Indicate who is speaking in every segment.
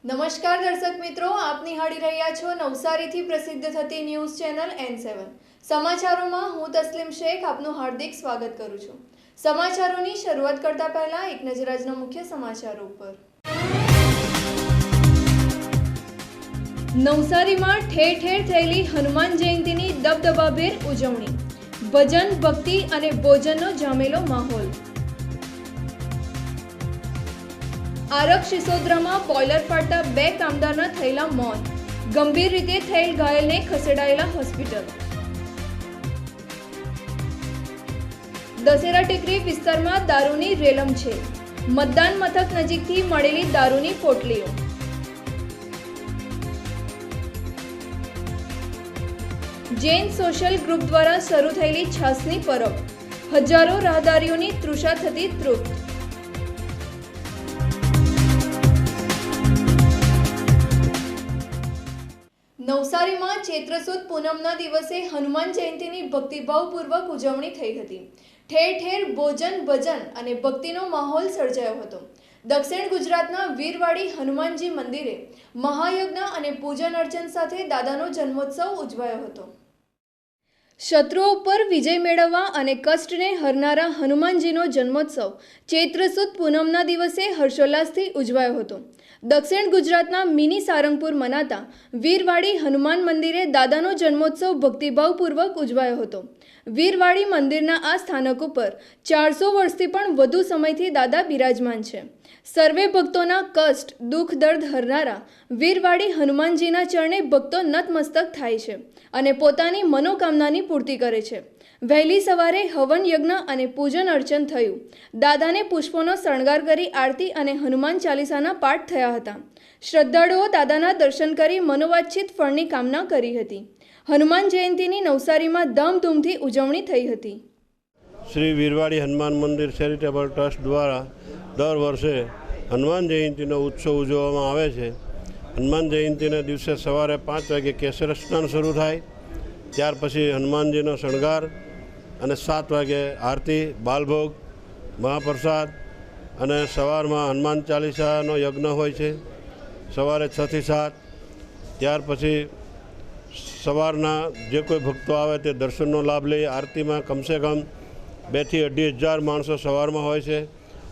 Speaker 1: નમસ્કાર દર્શક મિત્રો, આપ નિહાળી રહ્યા છો નવસારીથી પ્રસિદ્ધ થતી ન્યૂઝ ચેનલ N7 સમાચારોમાં હું તસ્લીમ શેખ આપનું હાર્દિક સ્વાગત કરું છું। સમાચારોની શરૂઆત કરતા પહેલા એક નજર આજના મુખ્ય સમાચારો પર। નવસારીમાં ઠેર ઠેર થયેલી હનુમાન જયંતીની દબદબાભેર ઉજવણી, ભજન ભક્તિ અને ભોજનનો જામેલો માહોલ। આરક સિસોદરામાં બોઇલર ફાટતા 2 કામદારના થયેલા મોત, ગંભીર રીતે થયેલ ઘાયલને ખસેડાયેલા હોસ્પિટલ। દશેરા ટેકરી વિસ્તારમાં દારૂની રેલમ છે, મતદાન મથક નજીકથી મળેલી દારૂની પોટલીઓ। જૈન સોશિયલ ગ્રુપ દ્વારા શરૂ થયેલી છાસની પરબ, હજારો રાહદારીઓની તૃષા થતી તૃપ્ત। નવસારીમાં ચૈત્ર સુદ પૂનમના દિવસે હનુમાન જયંતીની ભક્તિભાવપૂર્વક ઉજવણી થઈ હતી। ઠેર ઠેર ભોજન ભજન અને ભક્તિનો માહોલ સર્જાયો હતો। દક્ષિણ ગુજરાતના વીરવાડી હનુમાનજી મંદિરે મહાયજ્ઞ અને પૂજન અર્ચન સાથે દાદાનો જન્મોત્સવ ઉજવાયો હતો। શત્રુઓ ઉપર વિજય મેળવવા અને કષ્ટને હરનારા હનુમાનજીનો જન્મોત્સવ ચૈત્ર સુદ પૂનમના દિવસે હર્ષોલ્લાસથી ઉજવાયો હતો। દક્ષિણ ગુજરાતના મિની સારંગપુર મનાતા વીરવાડી હનુમાન મંદિરે દાદાનો જન્મોત્સવ ભક્તિભાવપૂર્વક ઉજવાયો હતો। વીરવાડી મંદિરના આ સ્થાનક ઉપર 400 વર્ષથી પણ વધુ સમયથી દાદા બિરાજમાન છે। સર્વે ભક્તોના કષ્ટ દુઃખ દર્દ હરનારા વીરવાડી હનુમાનજીના ચરણે ભક્તો નતમસ્તક થાય છે અને પોતાની મનોકામનાની પૂર્તિ કરે છે। વહેલી સવારે હવન યજ્ઞ અને પૂજન અર્ચન થયું। દાદાને પુષ્પોનો શણગાર કરી આરતી અને હનુમાન ચાલીસાના પાઠ થયા હતા। શ્રદ્ધાળુઓ દાદાના દર્શન કરી મનોવાંછિત ફળની કામના કરી હતી। હનુમાન જયંતીની નવસારીમાં ધામધૂમથી ઉજવણી થઈ હતી।
Speaker 2: શ્રી વીરવાડી હનુમાન મંદિર ચેરિટેબલ ટ્રસ્ટ દ્વારા દર વર્ષે હનુમાન જયંતીનો ઉત્સવ ઉજવવામાં આવે છે। હનુમાન જયંતીના દિવસે સવારે 5 વાગે કેસર સ્નાન શરૂ થાય, ત્યાર પછી હનુમાનજીનો શણગાર અને 7 વાગે આરતી, બાલભોગ, મહાપ્રસાદ અને સવારમાં હનુમાન ચાલીસાનો યજ્ઞ હોય છે સવારે 6 થી 7। ત્યાર પછી સવારના જે કોઈ ભક્તો આવે તે દર્શનનો લાભ લઈ આરતીમાં કમસે કમ 2 થી 2.5 માણસો સવારમાં હોય છે।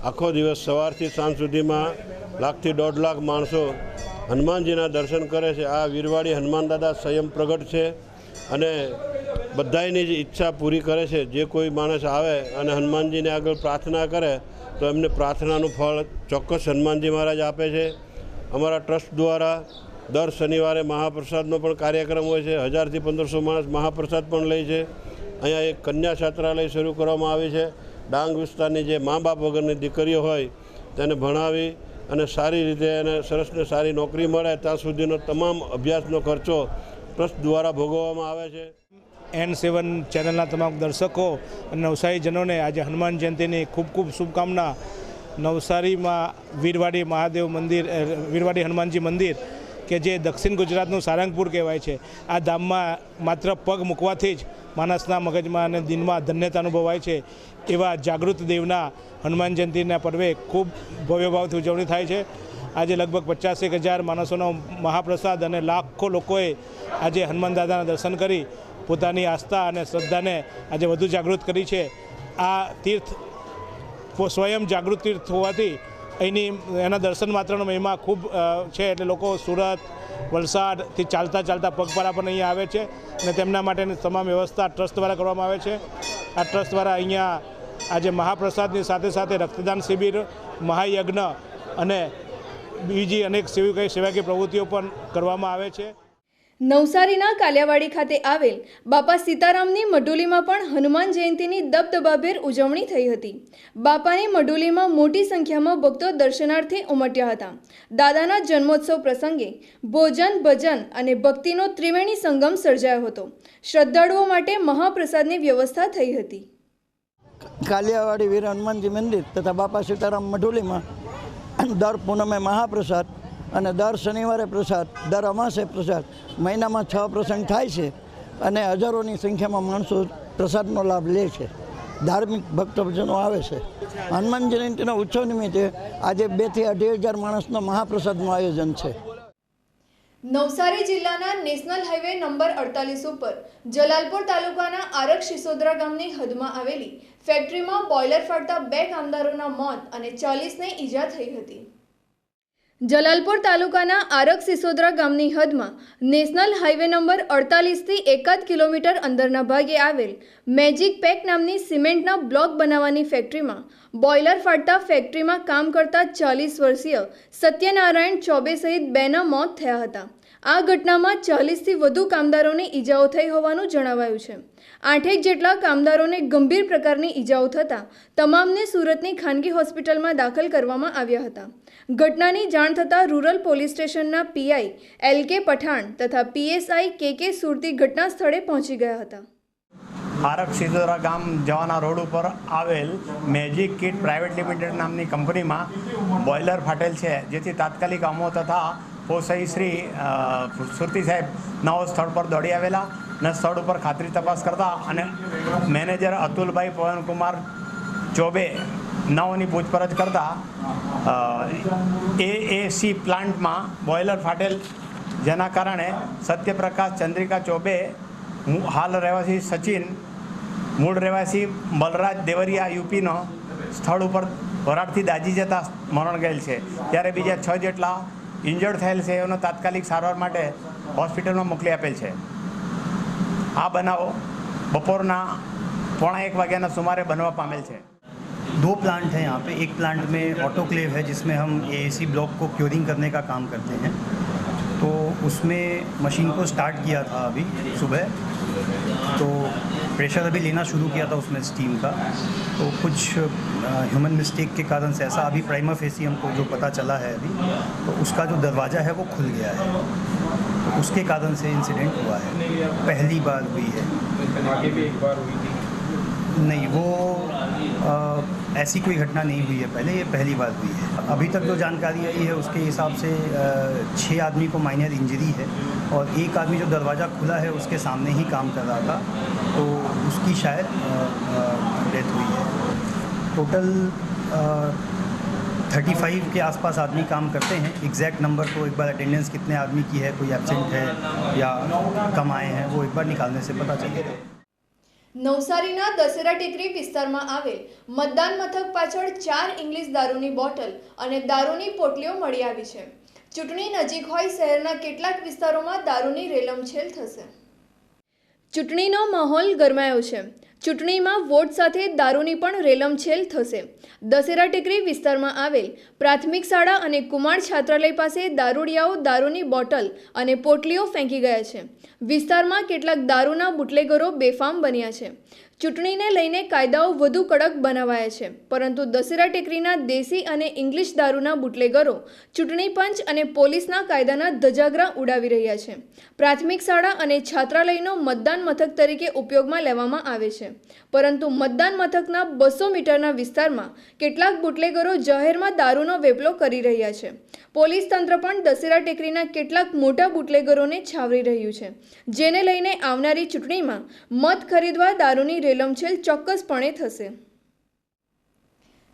Speaker 2: આખો દિવસ સવારથી સાંજ સુધીમાં 1 લાખ થી 1.5 લાખ માણસો હનુમાનજીના દર્શન કરે છે। આ વીરવાડી હનુમાન દાદા સ્વયં પ્રગટ છે અને બધાની જ ઈચ્છા પૂરી કરે છે। જે કોઈ માણસ આવે અને હનુમાનજીને આગળ પ્રાર્થના કરે તો એમને પ્રાર્થનાનું ફળ ચોક્કસ હનુમાનજી મહારાજ આપે છે। અમારા ટ્રસ્ટ દ્વારા દર શનિવારે મહાપ્રસાદનો પણ કાર્યક્રમ હોય છે। 1000 થી 1500 માણસ મહાપ્રસાદ પણ લે છે। અહીંયા એક કન્યા છાત્રાલય શરૂ કરવામાં આવી છે। ડાંગ વિસ્તારની જે મા બાપ વગરની દીકરીઓ હોય તેને ભણાવી અને સારી રીતે એને સરસને સારી નોકરી મળે ત્યાં સુધીનો તમામ અભ્યાસનો ખર્ચો ટ્રસ્ટ દ્વારા ભોગવવામાં આવે છે।
Speaker 3: N7 ચેનલના તમામ દર્શકો અને નવસારીજનોને આજે હનુમાન જયંતીની ખૂબ ખૂબ શુભકામના। નવસારીમાં વીરવાડી મહાદેવ મંદિર, વીરવાડી હનુમાનજી મંદિર કે જે દક્ષિણ ગુજરાતનું સારંગપુર કહેવાય છે, આ ધામમાં માત્ર પગ મૂકવાથી જ માણસના મગજમાં અને દિનમાં ધન્યતા અનુભવાય છે। એવા જાગૃત દેવના હનુમાન જયંતીના પર્વે ખૂબ ભવ્યભાવથી ઉજવણી થાય છે। આજે લગભગ 50,000 માણસોનો મહાપ્રસાદ અને લાખો લોકોએ આજે હનુમાન દાદાના દર્શન કરી પોતાની આસ્થા અને શ્રદ્ધાને આજે વધુ જાગૃત કરી છે। આ તીર્થ સ્વયં જાગૃત તીર્થ હોવાથી એના દર્શન માત્રનો મહિમા ખૂબ છે, એટલે લોકો સુરત, વલસાડથી ચાલતા પગપાળા પણ અહીંયા આવે છે અને તેમના માટેની તમામ વ્યવસ્થા ટ્રસ્ટ દ્વારા કરવામાં આવે છે। આ ટ્રસ્ટ દ્વારા અહીંયા આજે મહાપ્રસાદની સાથે સાથે રક્તદાન શિબિર, મહાયજ્ઞ અને બીજી અનેક સેવાકીય પ્રવૃત્તિઓ પણ કરવામાં આવે છે।
Speaker 1: નવસારીના કાલિયાવાડી ખાતે આવેલ બાપા સીતારામની મઢુલીમાં પણ હનુમાન જયંતીની દબદબાભેર ઉજવણી થઈ હતી। બાપાની મઢુલીમાં મોટી સંખ્યામાં ભક્તો દર્શનાર્થે ઉમટ્યા હતા। દાદાના જન્મોત્સવ પ્રસંગે ભોજન ભજન અને ભક્તિનો ત્રિવેણી સંગમ સર્જાયો હતો। શ્રદ્ધાળુઓ માટે મહાપ્રસાદની વ્યવસ્થા થઈ હતી।
Speaker 4: કાલિયાવાડી વીર હનુમાનજી મંદિર તથા બાપા સીતારામ મઢુલીમાં દર પૂનમે મહાપ્રસાદ અને દર શનિવારે પ્રસાદ, દર અમાસે પ્રસાદ, મહિનામાં 6 પ્રસંગ થાય છે અને હજારોની સંખ્યામાં માણસો પ્રસાદનો લાભ લે છે। ધાર્મિક ભક્તજનો આવે છે. હનુમાન જયંતિના ઉત્સવ નિમિત્તે આજે 2,000 થી 2,500 માણસનો મહાપ્રસાદનું આયોજન છે.
Speaker 1: નવસારી જિલ્લાના નેશનલ હાઈવે નંબર 48 ઉપર જલાલપોર તાલુકાના આરક સિસોદરા ગામની હદમાં આવેલી ફેક્ટરીમાં બોઇલર ફાટતા 2 કામદારોના મોત અને 40ને ઈજા થઈ હતી. જલાલપોર તાલુકાના આરક સિસોદરા ગામની હદમાં નેશનલ હાઈવે નંબર 48 થી 1 કિલોમીટર અંદરના ભાગે આવેલ મેજિક પેક નામની સિમેન્ટના બ્લોક બનાવવાની ફેક્ટરીમાં બોઇલર ફાટતા ફેક્ટરીમાં કામ કરતા 40 વર્ષીય સત્યનારાયણ ચૌબે સહિત 2ના મોત થયા હતા. આ ઘટનામાં 40થી વધુ કામદારોને ઈજાઓ થઈ હોવાનું જણાવાયું છે. 8 જેટલા કામદારોને ગંભીર પ્રકારની ઈજાઓ થતાં તમામને સુરતની ખાનગી હોસ્પિટલમાં દાખલ કરવામાં આવ્યા હતા. ઘટનાની જાણ થતાં રૂરલ પોલીસ સ્ટેશનના પીઆઈ LK પઠાણ તથા PSI KK સુરતી ઘટના સ્થળે પહોંચી ગયા હતા.
Speaker 5: આરક સિસોદરા ગામ જવાના રોડ ઉપર આવેલ મેજિક કિટ પ્રાઇવેટ લિમિટેડ નામની કંપનીમાં બોઇલર ફાટેલ છે, જેથી તાત્કાલિક અમો તથા પોસાઈ શ્રી સુરતી સાહેબ નવો સ્થળ પર દોડી આવેલા અને સ્થળ ઉપર ખાતરી તપાસ કરતા અને મેનેજર અતુલભાઈ પવનકુમાર ચોબે નવની પૂછપરછ કરતા AAC પ્લાન્ટમાં બોઇલર ફાટેલ, જેના કારણે સત્યપ્રકાશ ચંદ્રિકા ચોબે હાલ રહેવાસી સચિન, મૂળ રહેવાસી બલરાજ દેવરિયા યુપીનો સ્થળ ઉપર વરાળથી દાઝી જતા મરણ ગયેલ છે. ત્યારે બીજા 6 જેટલા ઇન્જર્ડ થયેલ છે, એનો તાત્કાલિક સારવાર માટે હોસ્પિટલમાં મોકલી આપેલ છે. આ બનાવ બપોરના 1:15 વાગ્યાના સુમારે બનવા પામેલ છે.
Speaker 6: 2 प्लांट हैं यहाँ पे. एक प्लांट में ऑटोक्लेव है जिसमें हम AAC ब्लॉक को क्योरिंग करने का काम करते हैं. तो उसमें मशीन को स्टार्ट किया था अभी सुबह, तो प्रेशर अभी लेना शुरू किया था उसमें स्टीम का. तो कुछ ह्यूमन मिस्टेक के कारण से ऐसा अभी प्राइमा फेसी हमको जो पता चला है अभी, तो उसका जो दरवाज़ा है वो खुल गया है, तो उसके कारण से इंसिडेंट हुआ है. पहली बार हुई है. आगे भी एक बार हुई थी? नहीं, वो ऐसी कोई घटना नहीं हुई है पहले, ये पहली बार हुई है. अभी तक जो जानकारी आई है उसके हिसाब से 6 आदमी को माइनर इंजरी है और एक आदमी जो दरवाज़ा खुला है उसके सामने ही काम कर रहा था, तो उसकी शायद डेथ हुई है. टोटल 35 के आसपास आदमी काम करते हैं. एग्जैक्ट नंबर को एक बार अटेंडेंस कितने आदमी की है, कोई एब्सेंट है या कम आए हैं, वो एक बार निकालने से पता चलेगा.
Speaker 1: નવસારીના દશેરા ટેકરી વિસ્તારમાં આવેલ મતદાન મથક પાછળ 4 ઇંગ્લિશ દારૂની બોટલ અને દારૂની પોટલીઓ મળી આવી છે. ચૂંટણી નજીક હોય શહેરના કેટલાક વિસ્તારોમાં દારૂની રેલમછેલ થશે. ચૂંટણીનો માહોલ ગરમાયો છે. ચૂંટણીમાં વોટ સાથે દારૂની પણ રેલમછેલ થશે. દશેરા ટેકરી વિસ્તારમાં આવેલ પ્રાથમિક શાળા અને કુમાર છાત્રાલય પાસે દારૂડિયાઓ દારૂની બોટલ અને પોટલીઓ ફેંકી ગયા છે. વિસ્તારમાં કેટલાક દારૂના બુટલેગરો બેફામ બન્યા છે. ચૂંટણીને લઈને કાયદાઓ વધુ કડક બનાવાયા છે, પરંતુ દશેરા ટેકરીના દેશી અને ઇંગ્લિશ દારૂના બુટલેગરો ચૂંટણી પંચ અને પોલીસના કાયદાના ધજાગરા ઉડાવી રહ્યા છે. પ્રાથમિક શાળા અને છાત્રાલયનો મતદાન મથક તરીકે ઉપયોગમાં લેવામાં આવે છે, પરંતુ મતદાન મથકના 200 મીટરના વિસ્તારમાં કેટલાક બુટલેગરો જાહેરમાં દારૂનો વેપલો કરી રહ્યા છે. પોલીસ તંત્ર પણ દશેરા ટેકરીના કેટલાક મોટા બુટલેગરોને છાવરી રહ્યું છે, જેને લઈને આવનારી ચૂંટણીમાં મત ખરીદવા દારૂની રેલમછેલ ચોક્કસપણે થશે.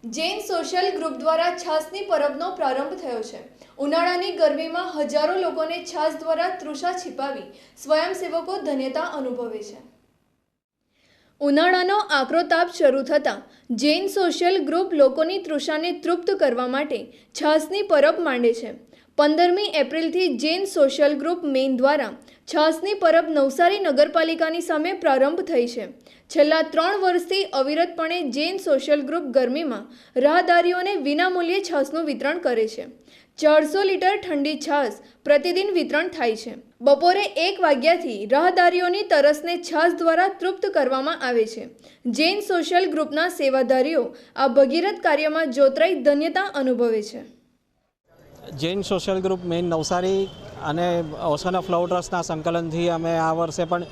Speaker 1: જૈન સોશિયલ ગ્રુપ દ્વારા છાસની પરબનો પ્રારંભ થયો છે. ઉનાળાની ગરમીમાં હજારો લોકોને છાસ દ્વારા તૃષા छिपाવી સ્વયંસેવકો ધન્યતા અનુભવે છે. ઉનાળાનો આકરો તાપ શરૂ થતાં જૈન સોશિયલ ગ્રુપ લોકોની તૃષાને તૃપ્ત કરવા માટે છાસની પરબ માંડે છે. 15મી એપ્રિલથી જૈન સોશિયલ ગ્રુપ મેઇન દ્વારા છાસની પરબ નવસારી નગરપાલિકાની સામે પ્રારંભ થઈ છે. છેલ્લા 3 વર્ષથી અવિરતપણે જૈન સોશિયલ ગ્રુપ ગરમીમાં રાહદારીઓને વિનામૂલ્યે છાસનું વિતરણ કરે છે. 400 લીટર ઠંડી છાસ પ્રતિદિન વિતરણ થાય છે. બપોરે 1 વાગ્યાથી રાહદારીઓની તરસને છાસ દ્વારા તૃપ્ત કરવામાં આવે છે. જૈન સોશિયલ ગ્રુપના સેવાધારીઓ આ ભગીરથ કાર્યમાં જોતરાઈ ધન્યતા અનુભવે છે.
Speaker 7: Jain social group main Navsari અને ઓશન ઓફ લવ ટ્રસ્ટના સંકલનથી અમે આ વર્ષે પણ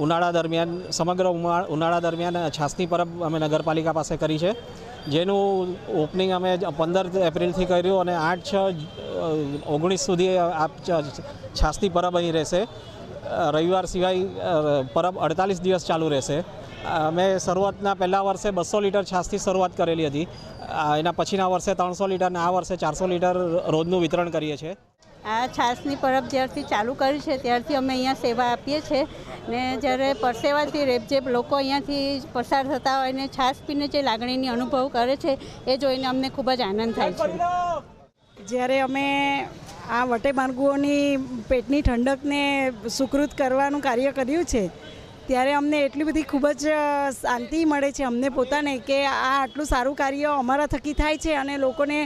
Speaker 7: ઉનાળા દરમિયાન સમગ્ર ઉનાળા દરમિયાન છાસની પરબ અમે નગરપાલિકા પાસે કરી છે, જેનું ઓપનિંગ અમે 15 એપ્રિલથી કર્યું અને 8-6-19 સુધી આ છાસની પરબ અહીં રહેશે. રવિવાર સિવાય પરબ 48 દિવસ ચાલુ રહેશે અમે શરૂઆતના પહેલા વર્ષે 200 લીટર છાશથી શરૂઆત કરેલી હતી. એના પછીના વર્ષે 300 લીટર અને આ વર્ષે 400 લીટર રોજનું વિતરણ કરીએ છીએ.
Speaker 8: આ છાશની પરબ જ્યારથી ચાલુ કરી છે ત્યારથી અમે અહીંયા સેવા આપીએ છીએ ને જ્યારે પરસેવાથી રેબઝેબ લોકો અહીંયાથી પસાર થતા હોય ને છાશ પીને જે લાગણીની અનુભવ કરે છે એ જોઈને અમને ખૂબ જ આનંદ થાય છે.
Speaker 9: જ્યારે અમે આ વટેમાર્ગુઓની પેટની ઠંડકને સુકૃત કરવાનું કાર્ય કર્યું છે ત્યારે અમને એટલી બધી ખૂબ જ શાંતિ મળે છે અમને પોતાને કે આ આટલું સારું કાર્ય અમારા થકી થાય છે અને લોકોને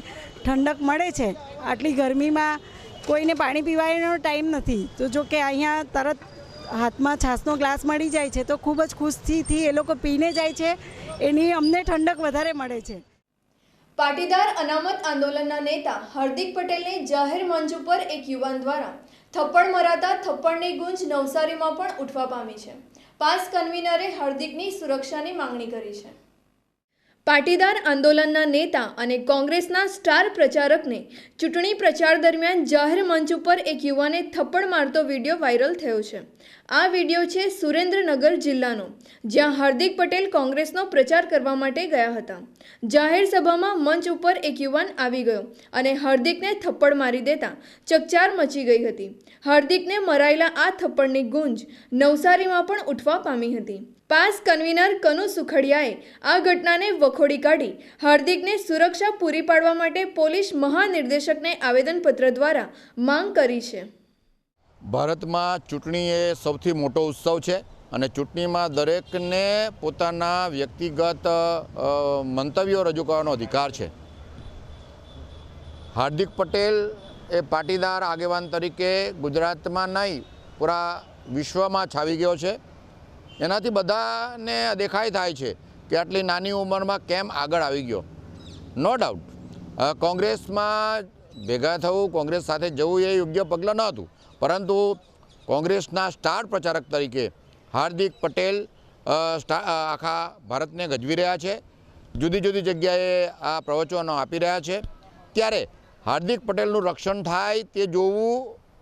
Speaker 9: ઠંડક મળે છે. આટલી ગરમીમાં કોઈને પાણી પીવાનો ટાઈમ નથી તો જો કે અહીંયા તરત હાથમાં છાશનો ગ્લાસ મળી જાય છે તો ખૂબ જ ખુશીથી એ લોકો પીને જાય છે. એની અમને ઠંડક વધારે મળે છે.
Speaker 1: પાટીદાર અનામત આંદોલનના નેતા હાર્દિક પટેલને જાહેર મંચ ઉપર એક યુવાન દ્વારા થપ્પડ મરાતા થપ્પડની ગુંજ નવસારીમાં પણ ઉઠવા પામી છે. પાસ કન્વીનરે હાર્દિકની સુરક્ષાની માંગણી કરી છે. પાટીદાર આંદોલનના નેતા અને કોંગ્રેસના સ્ટાર પ્રચારકને ચૂંટણી પ્રચાર દરમિયાન જાહેર મંચ ઉપર એક યુવાને થપ્પડ મારતો વિડીયો વાયરલ થયો છે. આ વિડીયો છે સુરેન્દ્રનગર જિલ્લાનો, જ્યાં હાર્દિક પટેલ કોંગ્રેસનો પ્રચાર કરવા માટે ગયા હતા. જાહેર સભામાં મંચ ઉપર એક યુવાન આવી ગયો અને હાર્દિકને થપ્પડ મારી દેતા ચકચાર મચી ગઈ હતી. હાર્દિકને મરાયેલા આ થપ્પડની ગુંજ નવસારીમાં પણ ઉઠવા પામી હતી. પાસ કન્વીનર કનુ સુખડિયાએ આ ઘટનાને વખોડી કાઢી હાર્દિકને સુરક્ષા પૂરી પાડવા માટે પોલીસ મહાનિર્દેશકને આવેદનપત્ર દ્વારા માંગ કરી છે.
Speaker 10: ભારતમાં ચૂંટણી એ સૌથી મોટો ઉત્સવ છે અને ચૂંટણીમાં દરેકને પોતાના વ્યક્તિગત મંતવ્યો રજૂ કરવાનો અધિકાર છે. હાર્દિક પટેલ એ પાટીદાર આગેવાન તરીકે ગુજરાતમાં નહીં પૂરા વિશ્વમાં છાવી ગયો છે. એનાથી બધાને દેખાય થાય છે કે આટલી નાની ઉંમરમાં કેમ આગળ આવી ગયો. નો ડાઉટ કોંગ્રેસમાં ભેગા થવું, કોંગ્રેસ સાથે જવું એ યોગ્ય પગલાં ન હતું, પરંતુ કોંગ્રેસના સ્ટાર પ્રચારક તરીકે હાર્દિક પટેલ આખા ભારતને ગજવી રહ્યા છે. જુદી જુદી જગ્યાએ આ પ્રવચનો આપી રહ્યા છે. ત્યારે હાર્દિક પટેલનું રક્ષણ થાય તે જોવું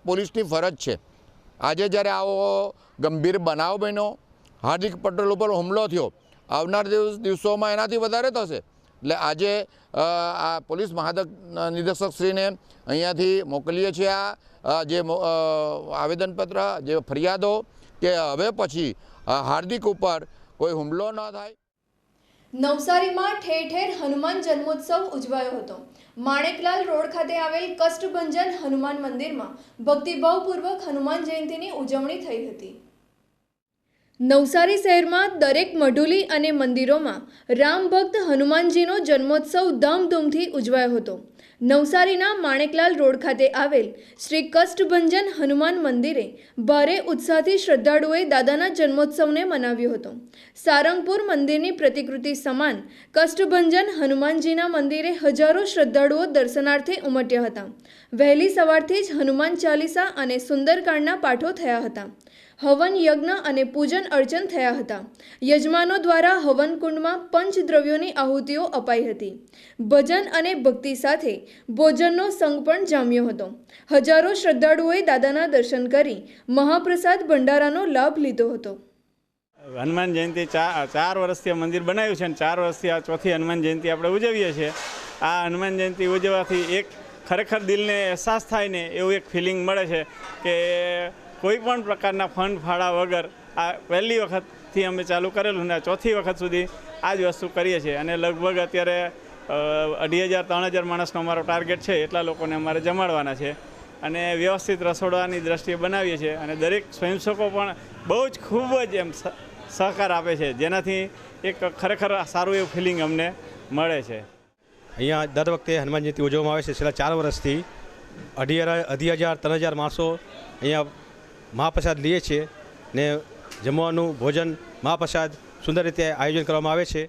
Speaker 10: પોલીસની ફરજ છે. આજે જ્યારે આવો ગંભીર બનાવ બન્યો, હાર્દિક પટેલ ઉપર હુમલો થયો, આવનાર દિવસોમાં એનાથી વધારે થશે. એટલે આજે આ પોલીસ મહાનિદેશકશ્રીને અહીંયાથી મોકલીએ છીએ આ જે આવેદનપત્ર, જે ફરિયાદો, કે હવે પછી હાર્દિક ઉપર કોઈ હુમલો ન થાય.
Speaker 1: નવસારીમાં ઠેર ઠેર હનુમાન જન્મોત્સવ ઉજવાયો હતો. માણેકલાલ રોડ ખાતે આવેલ કષ્ટભંજન હનુમાન મંદિરમાં ભક્તિભાવપૂર્વક હનુમાન જયંતીની ઉજવણી થઈ હતી. નવસારી શહેરમાં દરેક મઢુલી અને મંદિરોમાં રામ ભક્ત હનુમાનજીનો જન્મોત્સવ ધામધૂમથી ઉજવાયો હતો. નવસારીના માણેકલાલ રોડ ખાતે આવેલ શ્રી કષ્ટભંજન હનુમાન મંદિરે ભારે ઉત્સાહથી શ્રદ્ધાળુઓએ દાદાના જન્મોત્સવને મનાવ્યો હતો. સારંગપુર મંદિરની પ્રતિકૃતિ સમાન કષ્ટભંજન હનુમાનજીના મંદિરે હજારો શ્રદ્ધાળુઓ દર્શનાર્થે ઉમટ્યા હતા. વહેલી સવારથી જ હનુમાન ચાલીસા અને સુંદરકાંડના પાઠો થયા હતા. હવન યજ્ઞ અને પૂજન અર્ચન થયા હતા. યજમાનો દ્વારા હવન કુંડમાં પંચદ્રવ્યોની આહુતિઓ અપાઈ હતી. ભજન અને ભક્તિ સાથે ભોજનનો સંગ પણ જામ્યો હતો. હજારો શ્રદ્ધાળુઓએ દાદાના દર્શન કરી મહાપ્રસાદ ભંડારાનો લાભ લીધો હતો.
Speaker 11: હનુમાન જયંતિ 4 વર્ષથી મંદિર બનાવ્યું છે અને 4 વર્ષથી આ ચોથી હનુમાન જયંતિ આપણે ઉજવીએ છીએ. આ હનુમાન જયંતિ ઉજવવાથી એક ખરેખર દિલને અહેસાસ થાય ને એવું એક ફિલિંગ મળે છે કે કોઈ પણ પ્રકારના ફંડ ફાળા વગર આ પહેલી વખતથી અમે ચાલુ કરેલું ને ચોથી વખત સુધી આ જ વસ્તુ કરીએ છીએ. અને લગભગ અત્યારે 2,500-3,000 માણસનો અમારો ટાર્ગેટ છે. એટલા લોકોને અમારે જમાડવાના છે અને વ્યવસ્થિત રસોડાની દ્રષ્ટિએ બનાવીએ છીએ. અને દરેક સ્વયંસેવકો પણ બહુ જ ખૂબ જ એમ સહકાર આપે છે, જેનાથી એક ખરેખર સારું એવું ફિલિંગ અમને મળે છે.
Speaker 12: અહીંયા દર વખતે હનુમાન જયંતિ ઉજવવામાં આવે છે. છેલ્લા 4 વર્ષથી 2,500-3,000 માણસો અહીંયા મહાપ્રસાદ લઈએ છીએ ને જમવાનું ભોજન મહાપ્રસાદ સુંદર રીતે આયોજન કરવામાં આવે છે.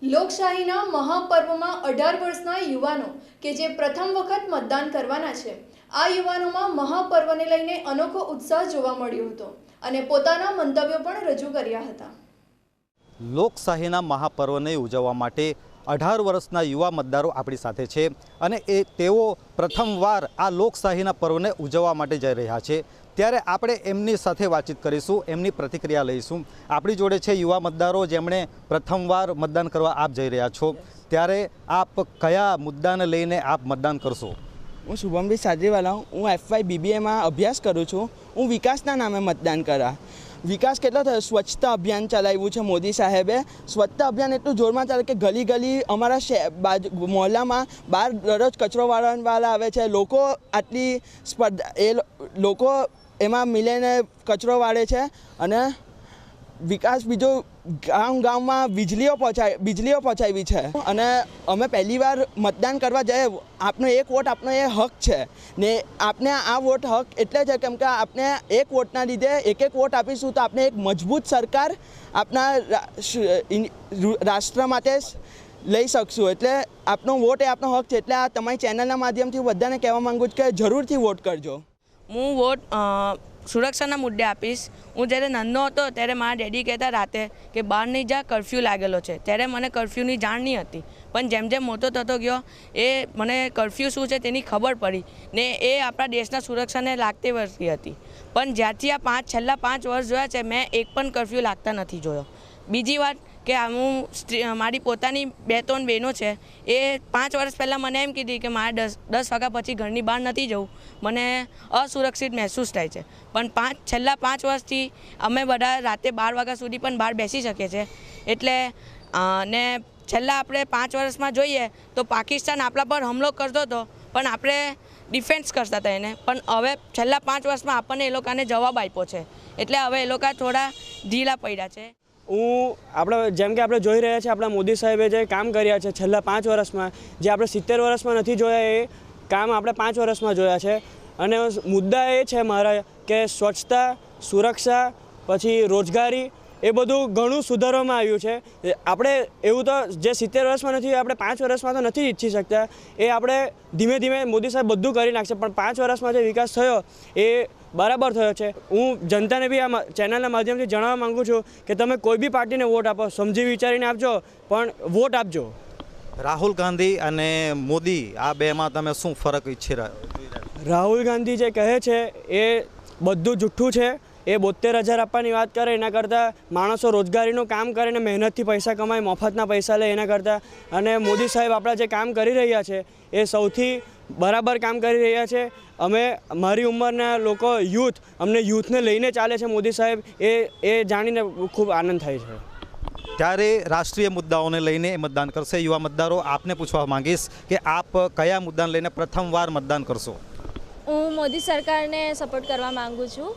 Speaker 1: લોકશાહીના મહાપર્વમાં 18 વર્ષના યુવાનો કે જે પ્રથમ વખત મતદાન કરવાના છે, આ યુવાનોમાં મહાપર્વને લઈને અનોખો ઉત્સાહ જોવા મળ્યો હતો અને પોતાના મંતવ્યો પણ રજૂ કર્યા હતા.
Speaker 13: લોકશાહીના મહાપર્વને ઉજવવા માટે 18 વર્ષના યુવા મતદારો આપણી સાથે છે અને તેઓ પ્રથમવાર આ લોકશાહીના પર્વને ઉજવવા માટે જઈ રહ્યા છે. ત્યારે આપણે એમની સાથે વાતચીત કરીશું, એમની પ્રતિક્રિયા લઈશું. આપણી જોડે છે યુવા મતદારો જેમણે પ્રથમવાર મતદાન કરવા આપ જઈ રહ્યા છો, ત્યારે આપ કયા મુદ્દાને લઈને આપ મતદાન કરશો?
Speaker 14: હું શુભમભાઈ સાજરીવાલા, હું FY BBAમાં અભ્યાસ કરું છું. હું વિકાસના નામે મતદાન કરા. વિકાસ કેટલો થયો? સ્વચ્છતા અભિયાન ચલાવ્યું છે મોદી સાહેબે. સ્વચ્છતા અભિયાન એટલું જોરમાં ચાલે કે ગલી ગલી અમારા મોહલ્લામાં બહાર દરરોજ કચરો વાળવાવાળા આવે છે. લોકો આટલી સ્પર્ધા લોકો એમાં મિલીને કચરો વાળે છે. અને વિકાસ બીજો ગામમાં વીજળીઓ પહોંચાવી છે. અને અમે પહેલીવાર મતદાન કરવા જઈએ. આપનો એક વોટ આપનો એ હક છે ને આપને આ વોટ હક એટલે છે કેમ કે આપણે એક વોટના લીધે એક વોટ આપીશું તો આપણે એક મજબૂત સરકાર આપણા રાષ્ટ્ર માટે લઈ શકશું. એટલે આપનો વોટ એ આપનો હક છે. એટલે આ તમારી ચેનલના માધ્યમથી બધાને કહેવા માંગુ છું કે જરૂરથી વોટ કરજો.
Speaker 15: હું વોટ સુરક્ષાના મુદ્દે આપીશ. હું જ્યારે નાનો હતો ત્યારે મારા ડેડી કહેતા રાતે કે બહાર નહીં જા, કરફ્યુ લાગેલો છે. ત્યારે મને કરફ્યુની જાણ નહીં હતી, પણ જેમ જેમ મોટો થતો ગયો એ મને કરફ્યુ શું છે તેની ખબર પડી ને એ આપણા દેશના સુરક્ષાને લાગતી વર્ષી હતી. પણ જ્યારથી આ છેલ્લા 5 વર્ષ જોયા છે મેં એક પણ કરફ્યુ લાગતા નથી જોયો. બીજી વાત કે હું મારી પોતાની 2-3 બહેનો છે, એ 5 વર્ષ પહેલાં મને એમ કીધી કે મારે 10 વાગ્યા પછી ઘરની બહાર નથી જવું, મને અસુરક્ષિત મહેસૂસ થાય છે. પણ છેલ્લા 5 વર્ષથી અમે બધા રાતે 12 વાગ્યા સુધી પણ બહાર બેસી શકીએ છીએ. એટલે ને છેલ્લા આપણે 5 વર્ષમાં જોઈએ તો પાકિસ્તાન આપણા પર હુમલો કરતો હતો પણ આપણે ડિફેન્સ કરતા હતા એને. પણ હવે છેલ્લા 5 વર્ષમાં આપણને એ લોકોને જવાબ આપ્યો છે. એટલે હવે એ લોકો થોડા ઢીલા પડ્યા છે.
Speaker 14: જેમ કે આપણે જોઈ રહ્યા છીએ આપણા મોદી સાહેબે જે કામ કર્યા છે છેલ્લા 5 વર્ષમાં, જે આપણે 70 વર્ષમાં નથી જોયા એ કામ આપણે 5 વર્ષમાં જોયા છે. અને મુદ્દા એ છે મારા કે સ્વચ્છતા, સુરક્ષા, પછી રોજગારી, એ બધું ઘણું સુધારવામાં આવ્યું છે. આપણે એવું તો જે 70 વર્ષમાં નથી આપણે 5 વર્ષમાં તો નથી ઈચ્છી શકતા. એ આપણે ધીમે ધીમે મોદી સાહેબ બધું કરી નાખશે, પણ 5 વર્ષમાં જે વિકાસ થયો એ બરાબર થયો છે. હું જનતાને બી આ ચેનલના માધ્યમથી જણાવવા માગું છું કે તમે કોઈ બી પાર્ટીને વોટ આપો, સમજી વિચારીને આપજો, પણ વોટ આપજો.
Speaker 13: રાહુલ ગાંધી અને મોદી આ બેમાં તમે શું ફરક ઈચ્છી રહ્યા?
Speaker 14: રાહુલ ગાંધી જે કહે છે એ બધું જુઠ્ઠું છે. એ 72,000 આપવાની વાત કરે એના કરતાં માણસો રોજગારીનું કામ કરે ને મહેનતથી પૈસા કમાય, મફતના પૈસા લે એના કરતાં. અને મોદી સાહેબ આપણા જે કામ કરી રહ્યા છે એ સૌથી બરાબર કામ કરી રહ્યા છે. અમે મારી ઉંમરના લોકો અમને યુથને લઈને ચાલે છે મોદી સાહેબ, એ જાણીને ખૂબ આનંદ થાય છે.
Speaker 13: ત્યારે રાષ્ટ્રીય મુદ્દાઓને લઈને મતદાન કરશે યુવા મતદારો. આપને પૂછવા માંગીશ કે આપ કયા મુદ્દાને લઈને પ્રથમવાર મતદાન કરશો?
Speaker 16: હું મોદી સરકારને સપોર્ટ કરવા માગું છું.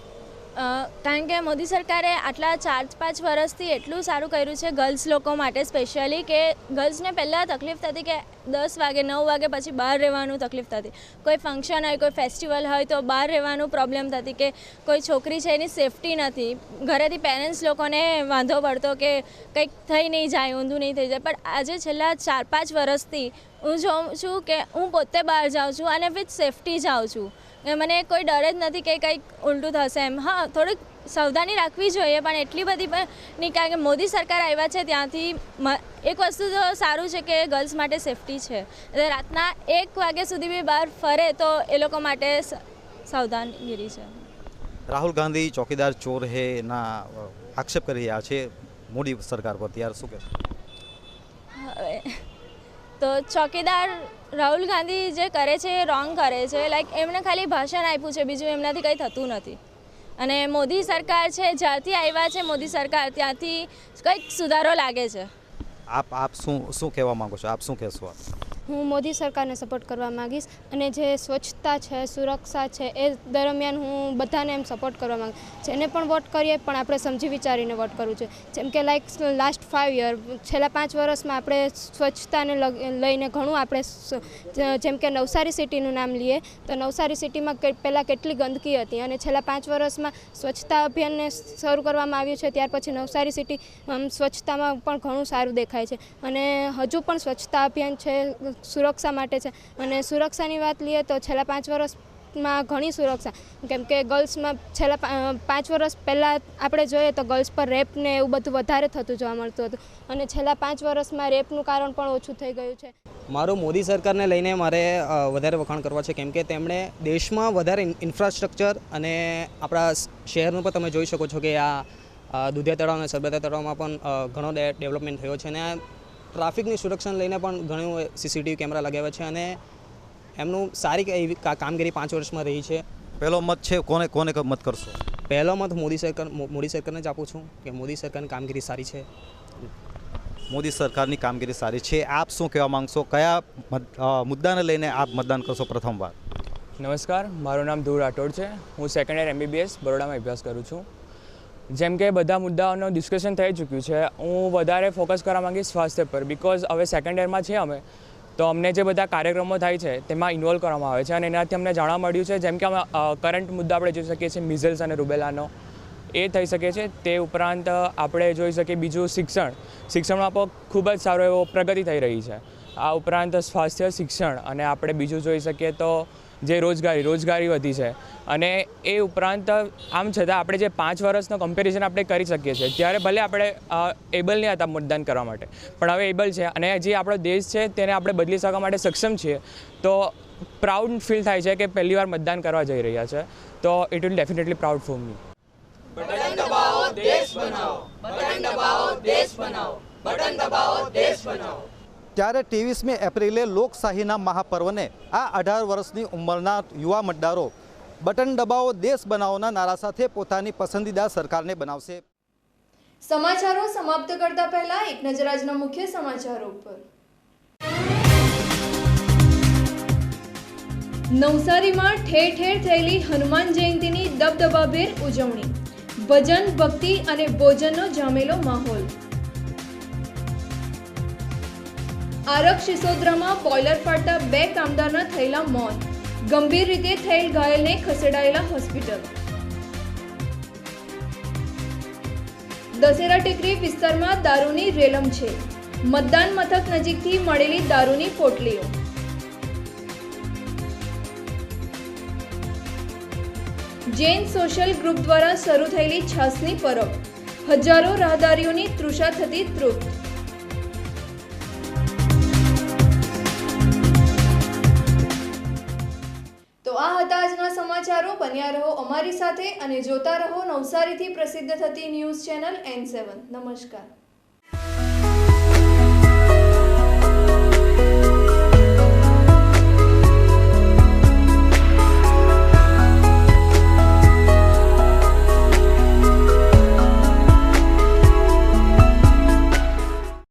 Speaker 16: કારણ કે મોદી સરકારે આટલા 4-5 વર્ષથી એટલું સારું કર્યું છે ગર્લ્સ લોકો માટે સ્પેશિયલી, કે ગર્લ્સને પહેલાં તકલીફ થતી કે 10 વાગે 9 વાગે પછી બહાર રહેવાનું તકલીફ થતી. કોઈ ફંક્શન હોય, કોઈ ફેસ્ટિવલ હોય તો બહાર રહેવાનું પ્રોબ્લેમ થતી, કે કોઈ છોકરી છે એની સેફટી નથી. ઘરેથી પેરેન્ટ્સ લોકોને વાંધો પડતો કે કંઈક થઈ નહીં જાય, ઊંધું નહીં થઈ જાય. પણ આજે છેલ્લા 4-5 વર્ષથી હું જોઉં છું કે હું પોતે બહાર જાઉં છું અને વિથ સેફટી જાઉં છું. મને કોઈ ડર જ નથી કે કંઈક ઉલટું થશે એમ. હા, થોડીક સાવધાની રાખવી જોઈએ, પણ એટલી બધી પણ નહીં. કારણ કે મોદી સરકાર આવ્યા છે ત્યાંથી એક વસ્તુ તો સારું છે કે ગર્લ્સ માટે સેફટી છે. એટલે રાતના 1 વાગ્યા સુધી બી બહાર ફરે તો એ લોકો માટે સાવધાનગીરી છે.
Speaker 13: રાહુલ ગાંધી ચોકીદાર ચોર હે ના આક્ષેપ કરી રહ્યા છે મોદી સરકાર પર, ત્યારે શું કહેશો?
Speaker 16: હવે તો ચોકીદાર રાહુલ ગાંધી જે કરે છે એ રોંગ કરે છે. લાઈક એમણે ખાલી ભાષણ આપ્યું છે, બીજું એમનાથી કંઈ થતું નથી. અને મોદી સરકાર છે, જ્યારથી આવ્યા છે મોદી સરકાર ત્યાંથી કંઈક સુધારો લાગે છે.
Speaker 13: આપ શું કહેવા માંગો છો? આપ શું કહેશો?
Speaker 17: હું મોદી સરકારને સપોર્ટ કરવા માગીશ. અને જે સ્વચ્છતા છે, સુરક્ષા છે, એ દરમિયાન હું બધાને એમ સપોર્ટ કરવા માગીશ. જેને પણ વોટ કરીએ પણ આપણે સમજી વિચારીને વોટ કરવું છે. જેમ કે લાઈક લાસ્ટ 5 યર, છેલ્લા 5 વર્ષમાં આપણે સ્વચ્છતાને લઈને ઘણું આપણે, જેમ કે નવસારી સિટીનું નામ લઈએ તો નવસારી સિટીમાં પહેલાં કેટલી ગંદકી હતી, અને છેલ્લા 5 વર્ષમાં સ્વચ્છતા અભિયાનને શરૂ કરવામાં આવ્યું છે. ત્યાર પછી નવસારી સિટી સ્વચ્છતામાં પણ ઘણું સારું દેખાય છે. અને હજુ પણ સ્વચ્છતા અભિયાન છે, સુરક્ષા માટે છે. અને સુરક્ષાની વાત લઈએ તો છેલ્લા 5 વર્ષમાં ઘણી સુરક્ષા, કેમ કે ગર્લ્સમાં છેલ્લા 5 વર્ષ પહેલાં આપણે જોઈએ તો ગર્લ્સ પર રેપ ને એવું બધું વધારે થતું જોવા મળતું હતું, અને છેલ્લા 5 વર્ષમાં રેપનું કારણ પણ ઓછું થઈ ગયું છે.
Speaker 18: મારું મોદી સરકારને લઈને મારે વધારે વખાણ કરવા છે, કેમ કે તેમણે દેશમાં વધારે ઇન્ફ્રાસ્ટ્રક્ચર અને આપણા શહેરનું પણ તમે જોઈ શકો છો કે આ દુધિયા તળાવ અને સરબતા તળાવમાં પણ ઘણો ડેવલપમેન્ટ થયો છે અને ટ્રાફિકની સુરક્ષાને લઈને પણ ઘણું CCTV કેમેરા લગાવ્યા છે અને એમનું સારી એવી કામગીરી 5 વર્ષમાં રહી છે.
Speaker 13: પહેલો મત છે કોને કોને મત કરશો?
Speaker 18: પહેલો મત મોદી સરકારને જ આપું છું કે મોદી સરકારની કામગીરી સારી છે.
Speaker 13: મોદી સરકારની કામગીરી સારી છે. આપ શું કહેવા માંગશો? કયા મુદ્દાને લઈને આપ મતદાન કરશો પ્રથમવાર?
Speaker 19: નમસ્કાર, મારું નામ ધ્રુવ રાઠોડ છે. હું સેકન્ડ યર MBBS બરોડામાં અભ્યાસ કરું છું. જેમ કે બધા મુદ્દાઓનું ડિસ્કશન થઈ ચૂક્યું છે, હું વધારે ફોકસ કરવા માંગીશ સ્વાસ્થ્ય પર, બિકોઝ હવે સેકન્ડ યરમાં છે અમે, તો અમને જે બધા કાર્યક્રમો થાય છે તેમાં ઇન્વોલ્વ કરવામાં આવે છે અને એનાથી અમને જાણવા મળ્યું છે, જેમ કે અમે કરંટ મુદ્દા આપણે જોઈ શકીએ છીએ મિઝલ્સ અને રૂબેલાનો, એ થઈ શકે છે. તે ઉપરાંત આપણે જોઈ શકીએ બીજું શિક્ષણમાં પણ ખૂબ જ સારો એવો પ્રગતિ થઈ રહી છે. આ ઉપરાંત સ્વાસ્થ્ય, શિક્ષણ અને આપણે બીજું જોઈ શકીએ તો જે રોજગારી વધી છે અને એ ઉપરાંત આમ છતાં આપણે જે 5 વર્ષનો કમ્પેરિઝન આપણે કરી શકીએ છીએ, ત્યારે ભલે આપણે એબલ નહીં હતા મતદાન કરવા માટે, પણ હવે એબલ છે અને જે આપણો દેશ છે તેને આપણે બદલી શકવા માટે સક્ષમ છીએ. તો પ્રાઉડ ફીલ થાય છે કે પહેલી વાર મતદાન કરવા જઈ રહ્યા છે, તો it will definitely proud for me.
Speaker 20: Button દબાવો દેશ બનાવો, બટન દબાવો દેશ બનાવો, બટન દબાવો દેશ બનાવો.
Speaker 13: ત્યારે 23મી એપ્રિલે લોકશાહીના મહાપર્વને આ 18 વર્ષની ઉંમરના યુવા મતદારો બટન દબાવો દેશ બનાવોના નારા સાથે પોતાની પસંદીદા સરકારને બનાવશે.
Speaker 1: સમાચારો સમાપ્ત કરતા પહેલા એક નજર આજના મુખ્ય સમાચારો પર. નવસારીમાં ઠેર ઠેર થયેલી હનુમાન જયંતીની દબદબાભેર ઉજવણી, ભજન, ભક્તિ અને ભોજનનો જામેલો માહોલ. આરક સિસોદરામાં બોઇલર ફાટતા 2 કામદારના થયેલા મોત, ગંભીર રીતે થયેલ ઘાયલને ખસેડાયેલા હોસ્પિટલ. દશેરા ટેકરી વિસ્તારમાં દારૂની રેલમ છે, મતદાન મથક નજીકથી મળેલી દારૂની પોટલીઓ. જૈન સોશિયલ ગ્રુપ દ્વારા શરૂ થયેલી છાસની પરબ, હજારો રાહદારીઓની તૃષા થતી તૃપ્ત. તો આ હતા આજના સમાચારો. બન્યા રહો અમારી સાથે અને જોતા રહો નવસારીથી પ્રસિદ્ધ થતી ન્યૂઝ ચેનલ N7. નમસ્કાર.